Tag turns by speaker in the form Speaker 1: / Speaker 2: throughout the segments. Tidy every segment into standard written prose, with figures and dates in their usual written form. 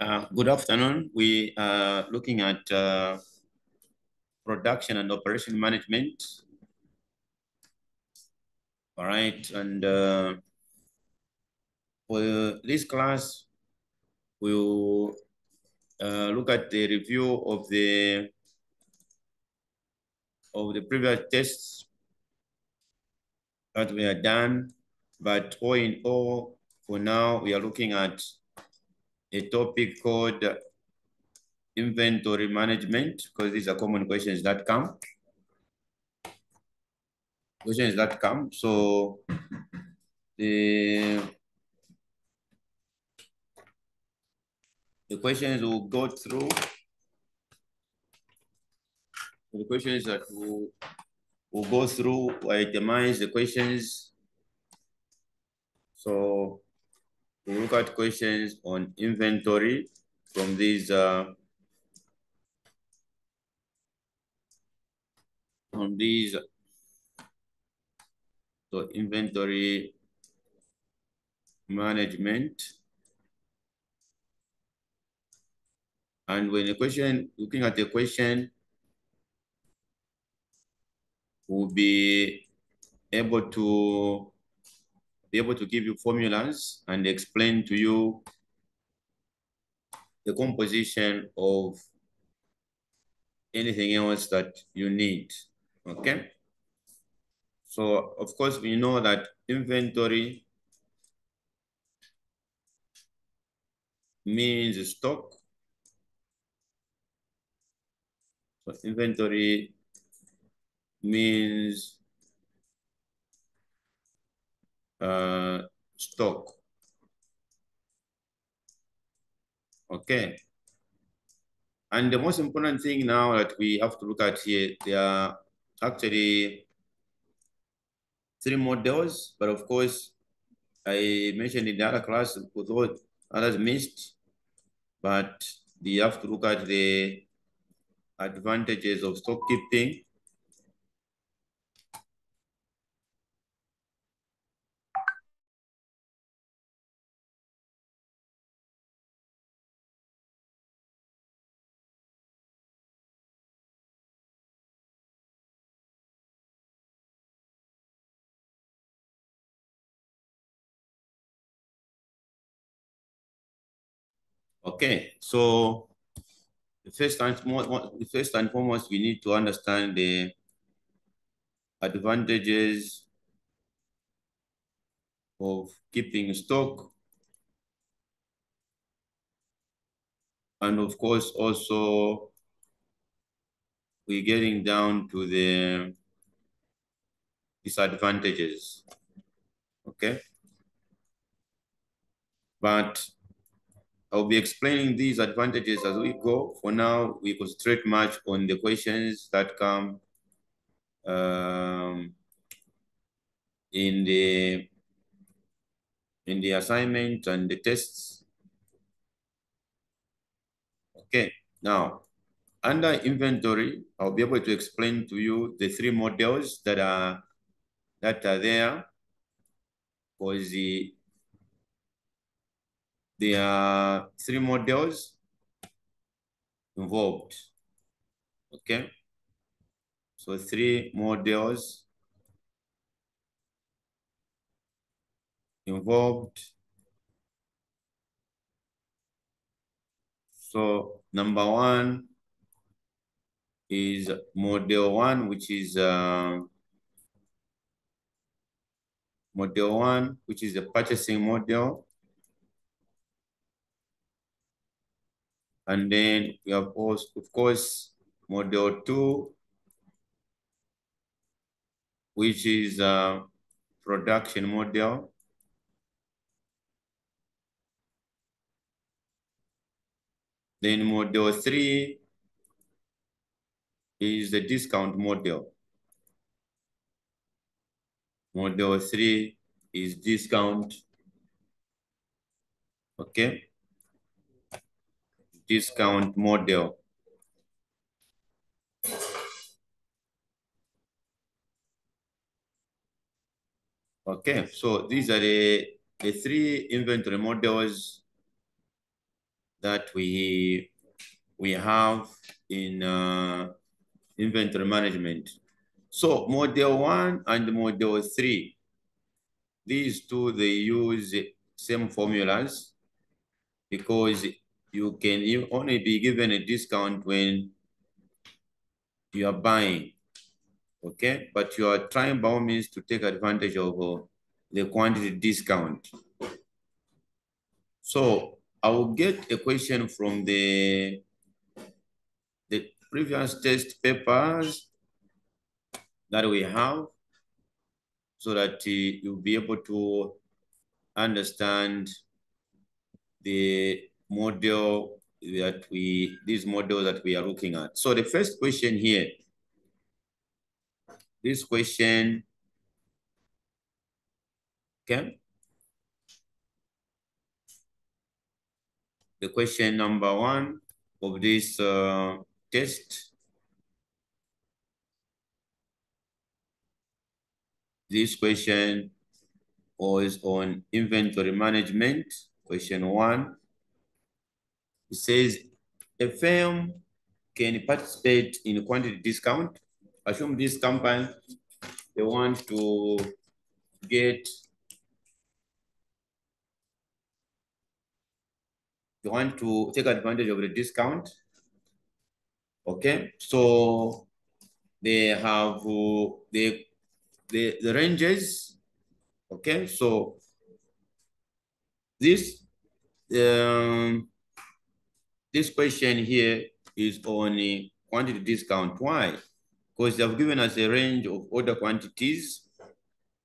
Speaker 1: Good afternoon. We are looking at production and operation management. All right, and for this class, we'll look at the review of the previous tests that were done. But all in all, for now, we are looking at a topic called inventory management, because these are common questions that come. So the questions we'll go through. The questions that we'll go through, I itemize the questions. So we'll look at questions on inventory from these so inventory management. And when looking at the question, we'll be able to give you formulas and explain to you the composition of anything else that you need, okay? So of course we know that inventory means stock. So inventory means stock. Okay. And the most important thing now that we have to look at here, there are actually 3 models, but of course, I mentioned in the other class, although others missed, but we have to look at the advantages of stock keeping. Okay, so first and foremost, we need to understand the advantages of keeping stock. And of course, also, we're getting down to the disadvantages, okay? But I'll be explaining these advantages as we go. For now, we concentrate much on the questions that come in the assignment and the tests. Okay, now, under inventory, I'll be able to explain to you the 3 models that are there. Because there are 3 models involved. Okay, so 3 models involved. So number 1 is model 1, which is the purchasing model. And then we have also, of course, model 2, which is a production model. Then model 3 is the discount model. Model 3 is discount. Okay. Discount model. Okay, so these are the 3 inventory models that we have in inventory management. So model 1 and model 3, these two, they use same formulas because you can only be given a discount when you are buying, okay? But you are trying by all means to take advantage of the quantity discount. So I will get a question from the previous test papers that we have so that you'll be able to understand the model that these models that we are looking at. So the first question here, this question, okay? The question number 1 of this test, this question was on inventory management, question 1. It says, a firm can participate in quantity discount. Assume this company, they want to get, they want to take advantage of the discount. Okay, so they have the ranges. Okay, so this this question here is on a quantity discount. Why? Because they have given us a range of order quantities.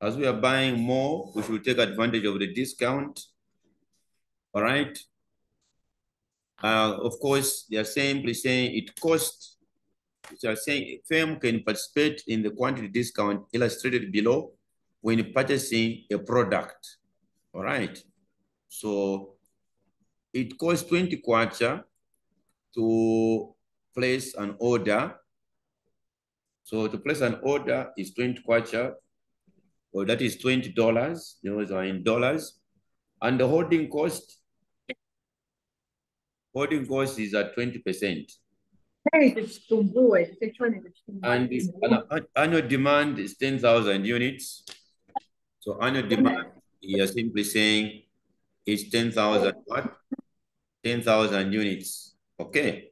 Speaker 1: As we are buying more, we should take advantage of the discount. All right. Of course, they are simply saying it costs. They are saying a firm can participate in the quantity discount illustrated below when purchasing a product. All right. So it costs 20 kwacha to place an order. So to place an order is 20 kwacha, or that is $20. Those are in dollars. And the holding cost is at 20%. And annual demand is 10,000 units. So annual demand, you are simply saying is 10,000 what? 10,000 units. Okay.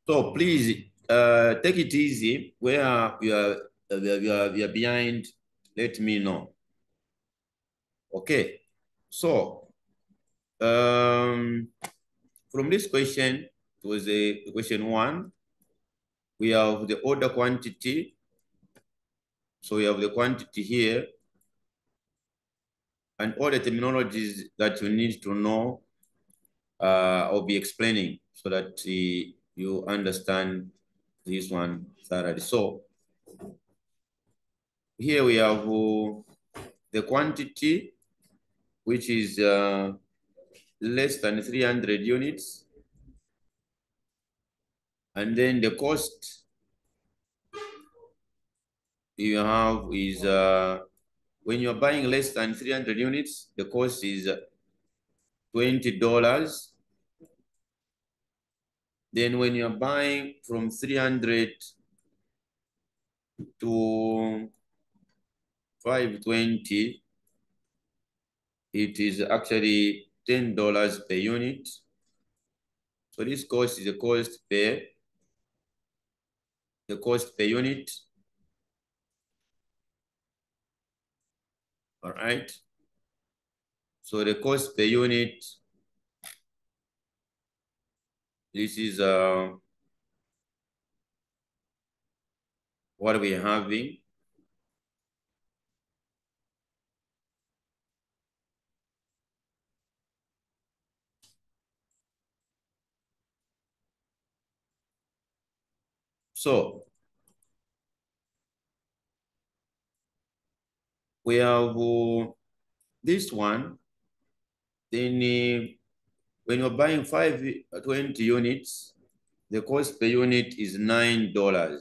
Speaker 1: So please take it easy. Where we are behind, let me know. Okay. So from this question, it was a question 1. We have the order quantity. So we have the quantity here. And all the terminologies that you need to know, I'll be explaining so that you understand this one thoroughly. So here we have the quantity, which is less than 300 units. And then the cost you have is, when you're buying less than 300 units, the cost is $20. Then when you're buying from 300 to 520, it is actually $10 per unit. So this cost is the cost per unit. All right. So the cost per unit, this is what we're having. So we have this one. Then when you're buying 520 units, the cost per unit is $9.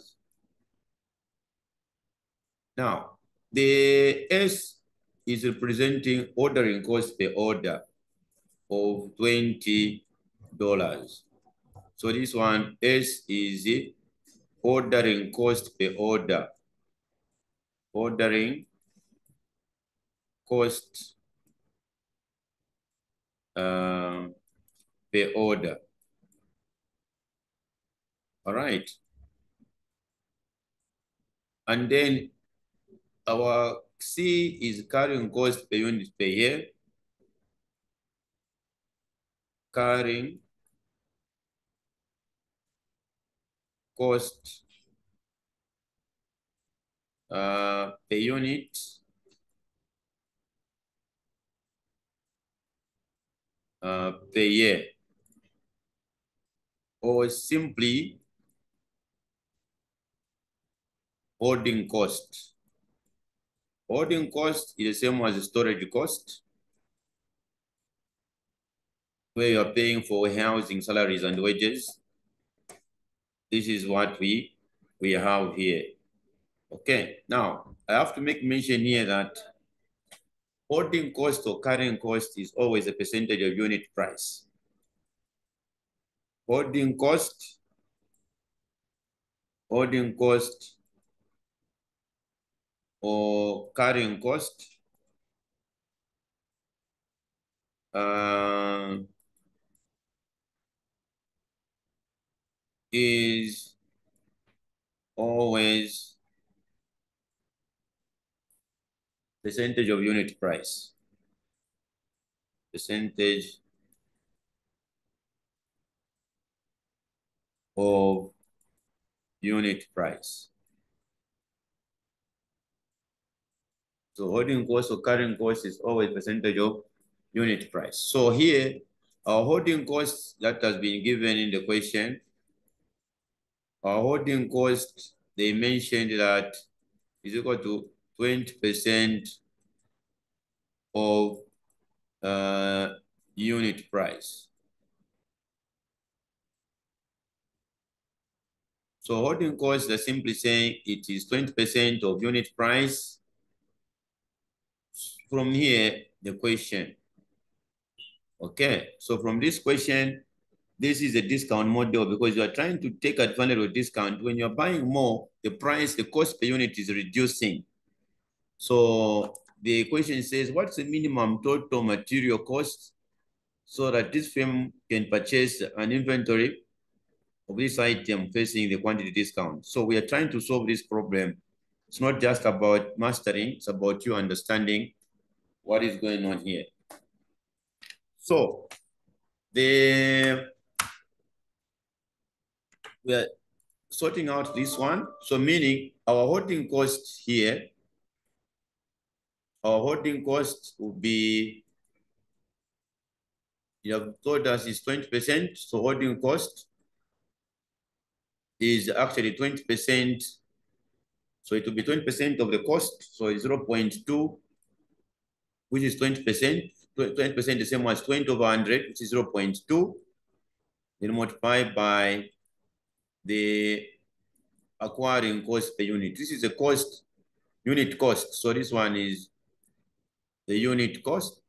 Speaker 1: Now, the S is representing ordering cost per order. of $20. So this one, S is the ordering cost per order. Ordering cost per order. All right. And then our C is carrying cost per unit per year. Carrying cost per unit per year, or simply holding cost. Holding cost is the same as the storage cost, where you are paying for housing, salaries, and wages. This is what we have here. Okay, now I have to make mention here that holding cost or carrying cost is always a percentage of unit price. Holding cost or carrying cost is always percentage of unit price. Percentage of unit price. So holding cost or carrying cost is always percentage of unit price. So here, our holding cost that has been given in the question, our holding cost, they mentioned that is equal to 20% of unit price. So holding cost, they're simply saying it is 20% of unit price. From here, the question. Okay, so from this question, this is a discount model because you are trying to take advantage of discount. When you're buying more, the price, the cost per unit is reducing. So the question says, what's the minimum total material cost so that this firm can purchase an inventory of this item facing the quantity discount? So we are trying to solve this problem. It's not just about mastering, it's about you understanding what is going on here. So we are sorting out this one. So meaning our holding cost here, our holding cost will be, you have told us is 20%. So holding cost is actually 20%. So it will be 20% of the cost. So it's 0.2, which is 20%. 20% is the same as 20 over 100, which is 0.2. Then multiply by the acquiring cost per unit. This is the cost, unit cost. So this one is the unit cost.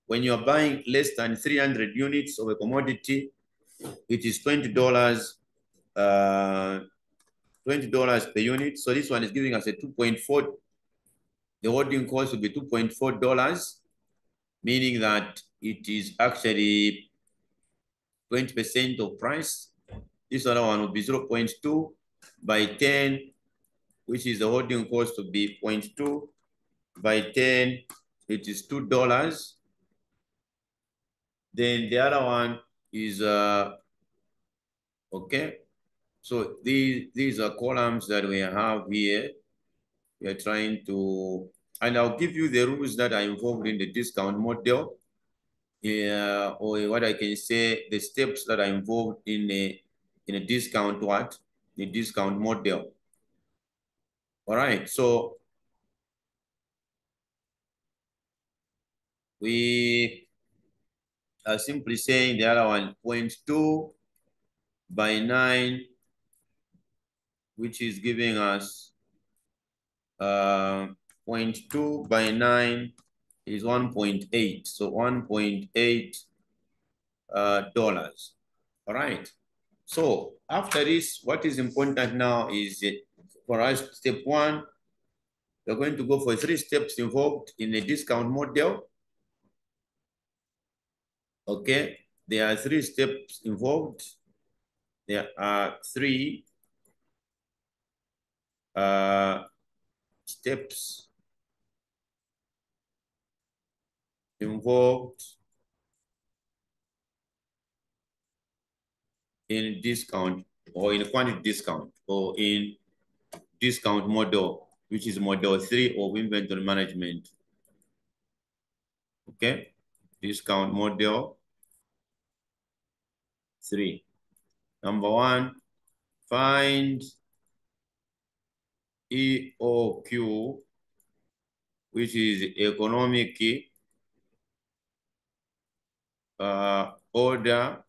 Speaker 1: When you're buying less than 300 units of a commodity, it is $20, $20 per unit. So this one is giving us a 2.4. The holding cost will be $2.4, meaning that it is actually 20% of price. This other one will be 0.2 by 10, which is the holding cost to be 0.2 by 10, it is $2. Then the other one is, okay. So these are columns that we have here. We are trying to, and I'll give you the rules that are involved in the discount model. Or what I can say, the steps that are involved in a discount the discount model. All right, so we are simply saying the other one, 0.2 by 9, which is giving us 0.2 by 9 is 1.8. So $1.8. All right. So after this, what is important now is for us, step one, we're going to go for 3 steps involved in the discount model. Okay, there are 3 steps involved. There are 3 steps involved in discount or in quantity discount or in discount model, which is model 3 of inventory management. Okay, discount model 3. Number 1, find EOQ, which is economic order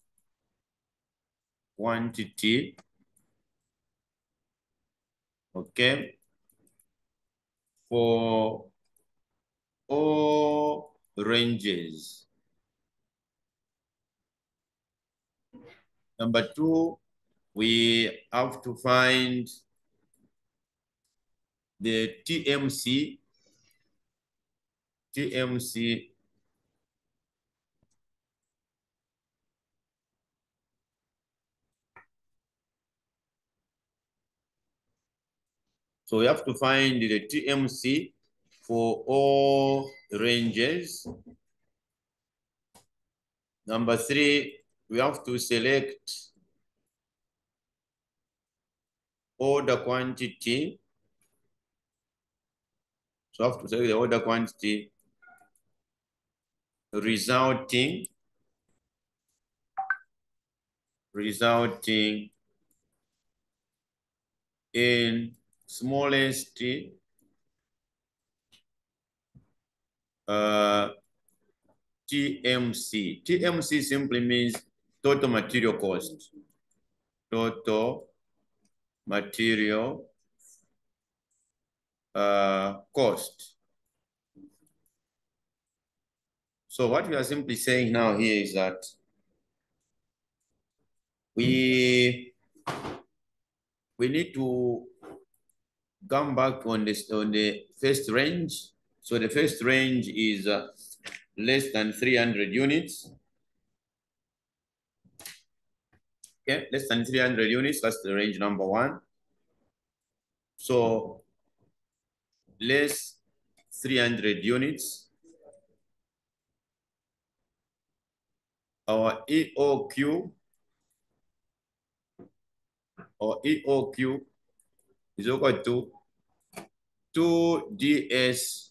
Speaker 1: quantity, okay, for all ranges. Number 2, we have to find the TMC. So we have to find the TMC for all ranges. Number 3, we have to select order quantity. So I have to select the order quantity resulting in smallest TMC. TMC simply means total material cost. Total material cost. So what we are simply saying now here is that we need to come back on the first range. So the first range is less than 300 units. Okay, less than 300 units, that's the range number 1. So less 300 units. Our EOQ is equal to 2DS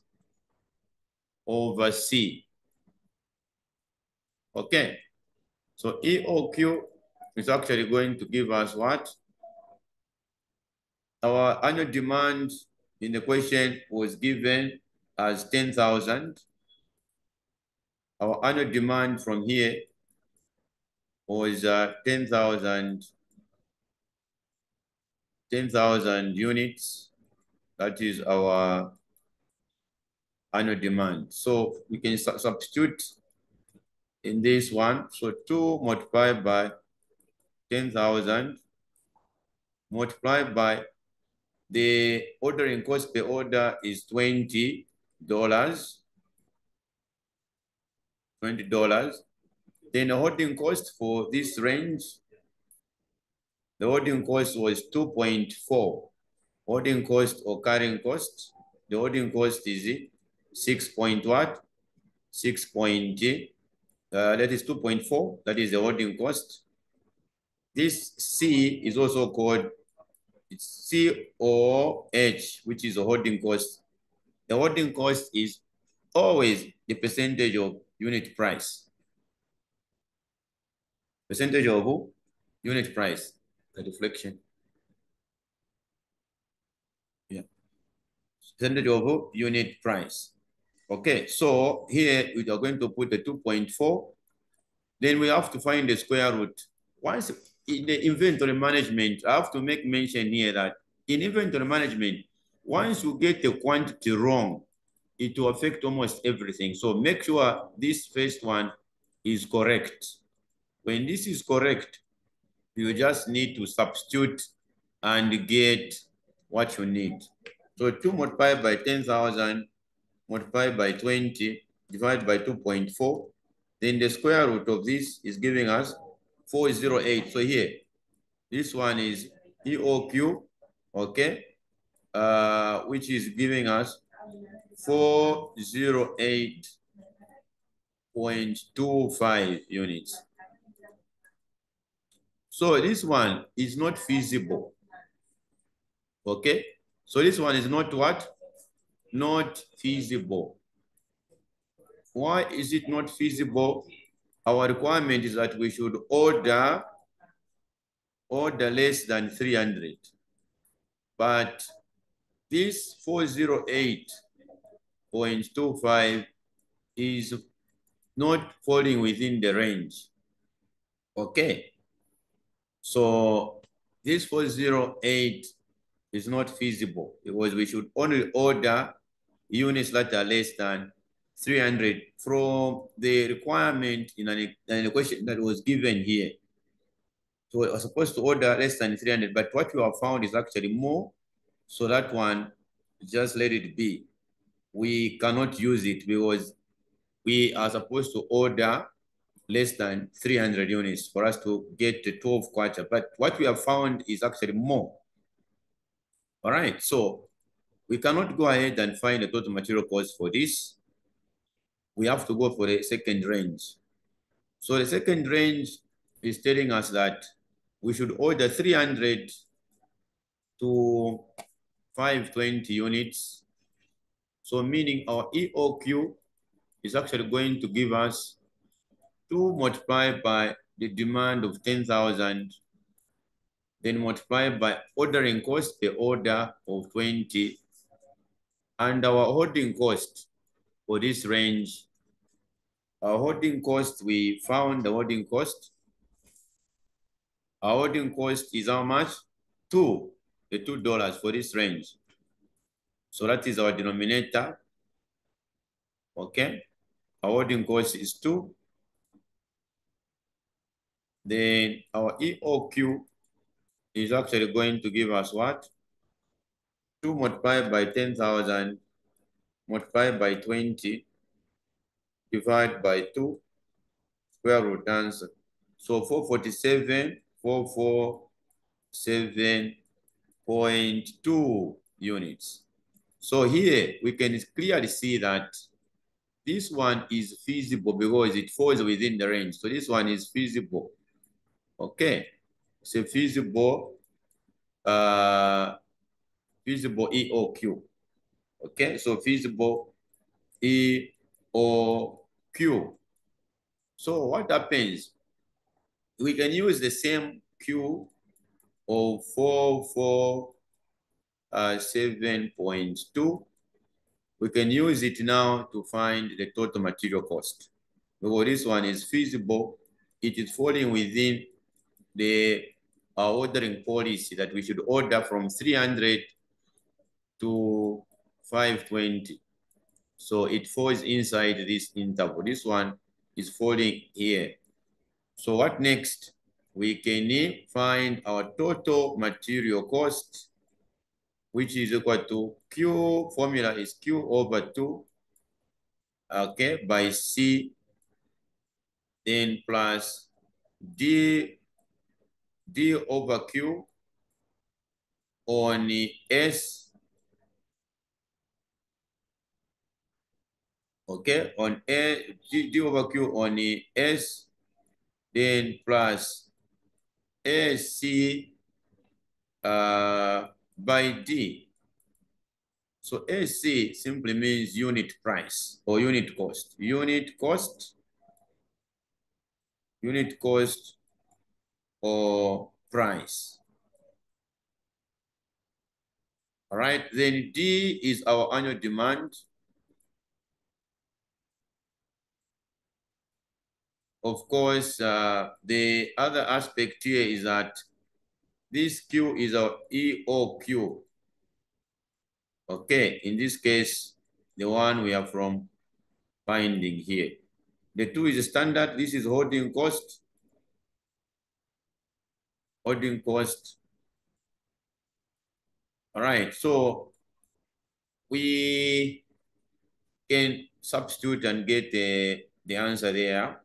Speaker 1: over C. Okay, so EOQ is actually going to give us what? Our annual demand in the question was given as 10,000. Our annual demand from here was 10,000 units. That is our annual demand. So we can substitute in this one. So 2 multiplied by 10,000 multiplied by the ordering cost per order is $20. Then the holding cost for this range, the holding cost was 2.4. Holding cost or carrying cost, the holding cost is 6 point what? 6 point, that is 2.4, that is the holding cost. This C is also called, it's COH, which is the holding cost. The holding cost is always the percentage of unit price. Percentage of unit price, the deflection. Yeah. Percentage of unit price. Okay, so here we are going to put the 2.4. Then we have to find the square root. Once in the inventory management, I have to make mention here that in inventory management, once you get the quantity wrong, it will affect almost everything. So make sure this first one is correct. When this is correct, you just need to substitute and get what you need. So 2 multiplied by 10,000 multiplied by 20 divided by 2.4. Then the square root of this is giving us 408. So here, this one is EOQ, okay, which is giving us 408.25 units. So this one is not feasible, okay? So this one is not what? Not feasible. Why is it not feasible? Our requirement is that we should order less than 300. But this 408.25 is not falling within the range. Okay. So this 408 is not feasible because we should only order units that are less than 300 from the requirement in an equation that was given here. So we are supposed to order less than 300, but what you have found is actually more. So that one, just let it be. We cannot use it because we are supposed to order less than 300 units for us to get the 12 quarter. But what we have found is actually more. All right, so we cannot go ahead and find the total material cost for this. We have to go for the second range. So the second range is telling us that we should order 300 to 520 units. So meaning our EOQ is actually going to give us 2 multiplied by the demand of 10,000, then multiplied by ordering cost per order of 20, and our holding cost for this range. Our holding cost, we found the holding cost. Our holding cost is how much? The $2 for this range. So that is our denominator. Okay. Our holding cost is 2. Then our EOQ is actually going to give us what? 2 multiplied by 10,000 multiplied by 20 divided by 2 square root answer. So 447.2 units. So here we can clearly see that this one is feasible because it falls within the range. So this one is feasible. Okay. It's a feasible EOQ. Okay, so feasible EOQ. So what happens? We can use the same Q of 447.2. We can use it now to find the total material cost. Because this one is feasible, it is falling within the ordering policy that we should order from 300 to 520. So it falls inside this interval. This one is falling here. So what next? We can find our total material cost, which is equal to Q, formula is Q over 2, okay, by C, then plus D over Q on S, okay, on D over Q on S, then plus AC by D. So AC simply means unit price or unit cost. Unit cost or price. All right, then D is our annual demand. Of course, the other aspect here is that this Q is our EOQ. Okay, in this case, the one we are from finding here. The 2 is standard. This is holding cost. Holding cost. All right. So we can substitute and get the answer there.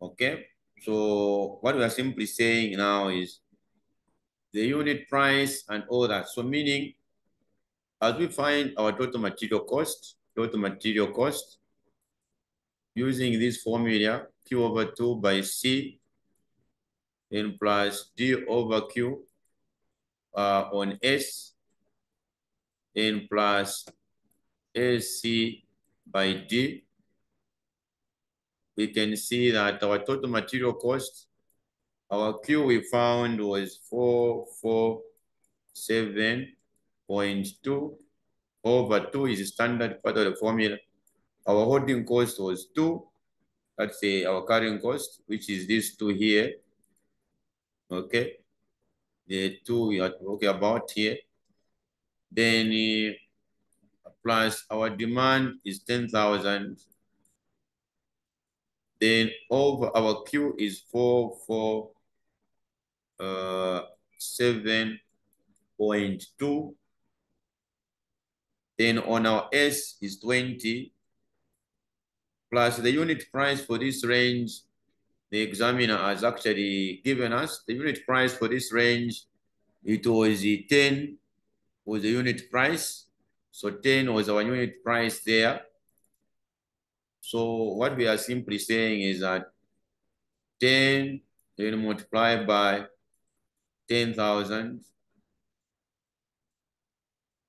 Speaker 1: Okay. So what we are simply saying now is the unit price and all that. So meaning, as we find our total material cost, using this formula, Q over 2 by C, then plus D over Q on S, then plus AC by D, we can see that our total material cost, our Q we found was 447.2 over 2 is standard part of the formula. Our holding cost was 2. Let's say our carrying cost, which is this 2 here. Okay. The 2 we are talking about here. Then plus our demand is 10,000. Then over our Q is 447.2. Then on our S is 20. Plus the unit price for this range, the examiner has actually given us the unit price for this range. It was 10 was the unit price. So 10 was our unit price there. So what we are simply saying is that 10 then multiply by 10,000.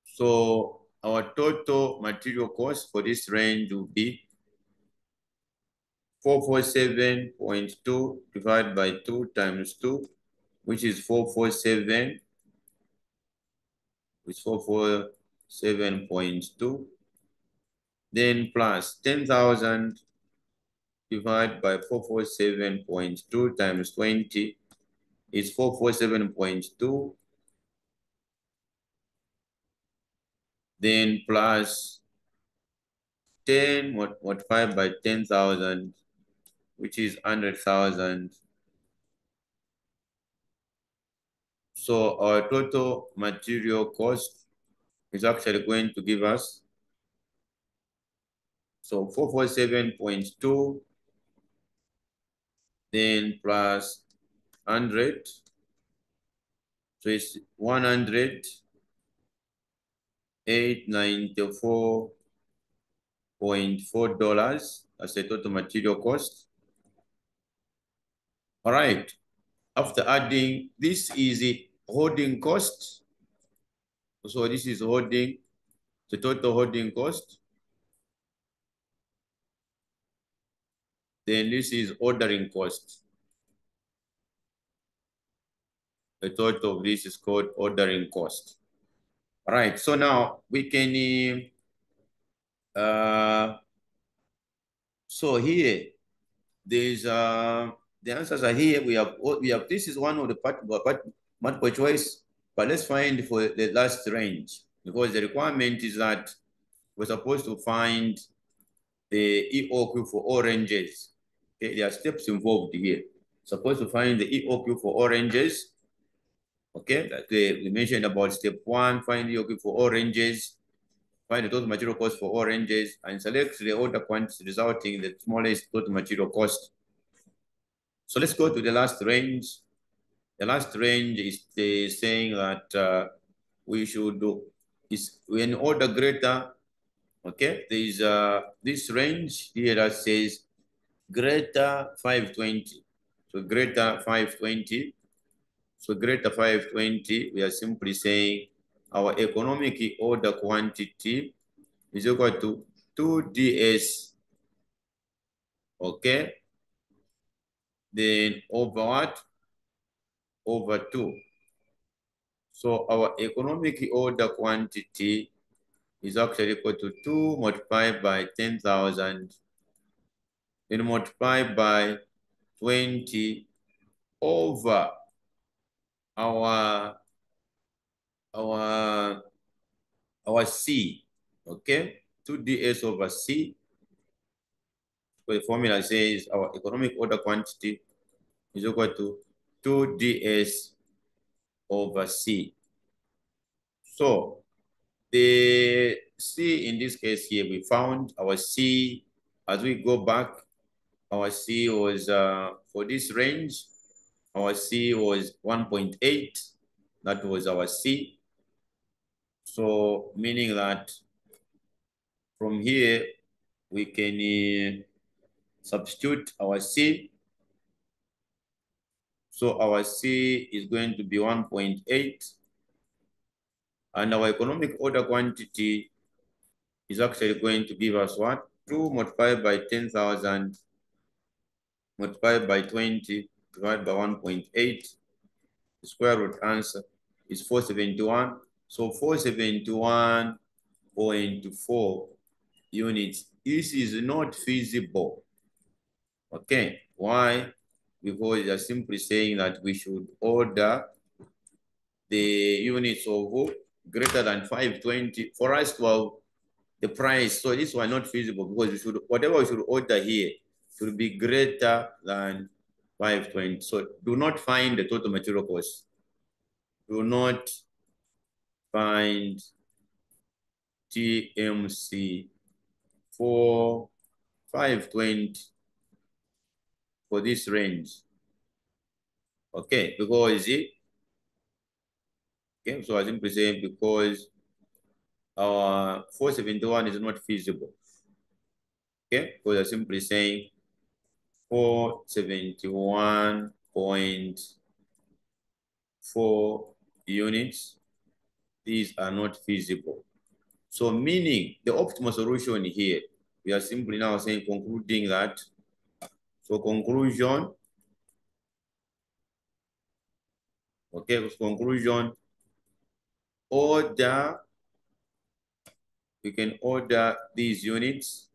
Speaker 1: So our total material cost for this range will be 447.2 divided by 2 times 2, which is 447, which is 447.2. Then plus 10,000 divided by 447.2 times 20 is 447.2. Then plus 10 multiplied by 10,000, which is 100,000. So our total material cost is actually going to give us, so 447.2, then plus 100. So it's 108.94.4 as the total material cost. All right. After adding, this is the holding cost. So this is holding, the total holding cost. Then this is ordering cost. The total of this is called ordering cost. All right, so now we can, so here, there's, the answers are here. We have, this is one of the multiple choice, but let's find for the last range, because the requirement is that we're supposed to find the EOQ for all ranges. Okay, there are steps involved here. Supposed to find the EOQ for all ranges. Okay, like we mentioned about step 1, find the EOQ for all ranges, find the total material cost for all ranges, and select the order quantity resulting in the smallest total material cost. So let's go to the last range. The last range is saying that we should do is when order greater. Okay, there is this range here that says greater 520. So greater 520. So greater 520, we are simply saying our economic order quantity is equal to 2DS. Okay. Then over what? Over 2. So our economic order quantity is actually equal to 2 multiplied by 10,000. Then multiplied by 20 over our C, okay? 2ds over C. So the formula says our economic order quantity is equal to 2ds over C. So the C in this case here, we found our C. As we go back, our C was, for this range, our C was 1.8. That was our C. So meaning that from here, we can substitute our C. So our C is going to be 1.8. And our economic order quantity is actually going to give us what? 2 multiplied by 10,000 multiplied by 20 divided by 1.8. The square root answer is 471. So 471.4 units. This is not feasible. Okay, why? Because they are simply saying that we should order the units of greater than 520 for us to have the price. So this was not feasible because we should, whatever we should order here should be greater than 520. So do not find the total material cost. Do not find TMC for 520 for this range. Okay, because okay, so I simply say because our 471 is not feasible. Okay, because I'm simply saying 471.4 units. These are not feasible. So meaning the optimal solution here, we are simply now saying concluding that. So conclusion, okay, conclusion, order, we can order these units.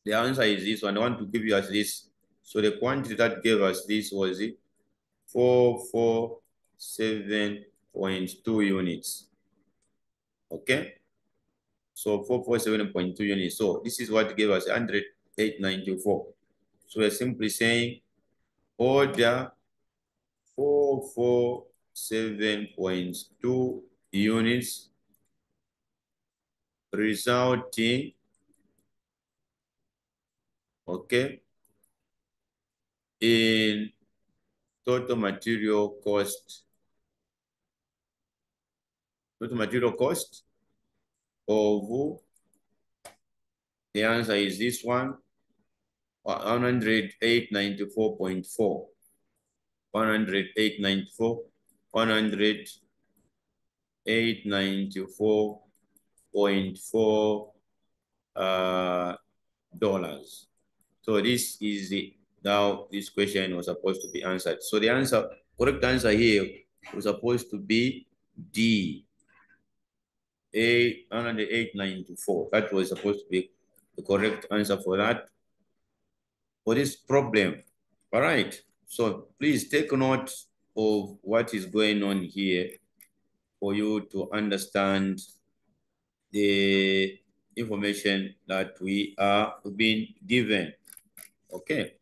Speaker 1: The answer is this one. I want to give you as this. So the quantity that gave us this was 447.2 units. Okay. So 447.2 units. So this is what gave us 108.94. So we're simply saying order 447.2 units resulting, okay, in total material cost. Total material cost of, the answer is this one, 108.94.4. 108.94, 108.94.4 dollars. So this is the, now this question was supposed to be answered. So the answer, correct answer here was supposed to be D, 108.94. That was supposed to be the correct answer for that, for this problem. All right. So please take note of what is going on here for you to understand the information that we are being given. Okay.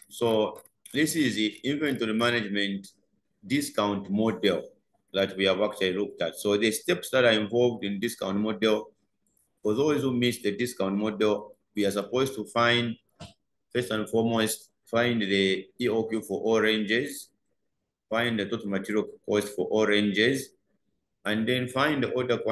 Speaker 1: So this is the inventory management discount model that we have actually looked at. So the steps that are involved in discount model, for those who missed the discount model, we are supposed to find, first and foremost, find the EOQ for all ranges, find the total material cost for all ranges, and then find the order quantity